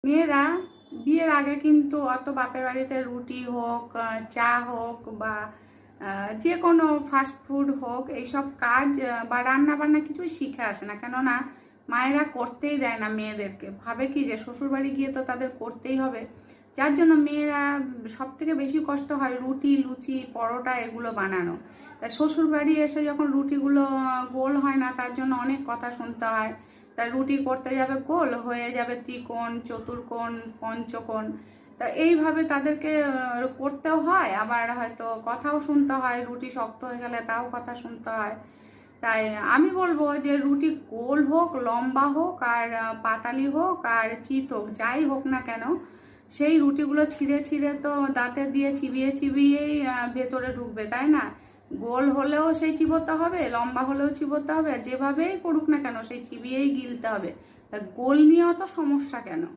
মেয়েরা বিয়ের আগে কিন্তু অত বাপের বাড়িতে রুটি হোক, চা হোক বা যে কোনো ফাস্ট ফুড হোক, এইসব কাজ বা রান্না বান্না কিছুই শিখে আসে না। কেননা মায়েরা করতেই দেয় না মেয়েদেরকে, ভাবে কি যে শ্বশুরবাড়ি গিয়ে তো তাদের করতেই হবে। যার জন্য মেয়েরা সব থেকে বেশি কষ্ট হয় রুটি, লুচি, পরোটা এগুলো বানানো। তা শ্বশুরবাড়ি এসে যখন রুটিগুলো গোল হয় না, তার জন্য অনেক কথা শুনতে হয়। তা রুটি করতে যাবে গোল, হয়ে যাবে ত্রিকোণ, চতুর্কোণ, পঞ্চকোণ। তা এইভাবে তাদেরকে করতেও হয়, আবার হয়তো কথাও শুনতে হয়। রুটি শক্ত হয়ে গেলে তাও কথা শুনতে হয়। তাই আমি বলবো যে রুটি গোল হোক, লম্বা হোক, আর পাতালি হোক, আর চিত হোক, যাই হোক না কেন, সেই রুটিগুলো ছিঁড়ে ছিঁড়ে তো দাঁতে দিয়ে চিবিয়ে চিবিয়েই ভেতরে ঢুকবে, তাই না? গোল হলেও সেই চিবোতে হবে, লম্বা হলেও চিবোতে হবে, যেভাবেই করুক না কেন সেই চিবিয়েই গিলতে হবে। তা গোল নিয়ে অত সমস্যা কেন?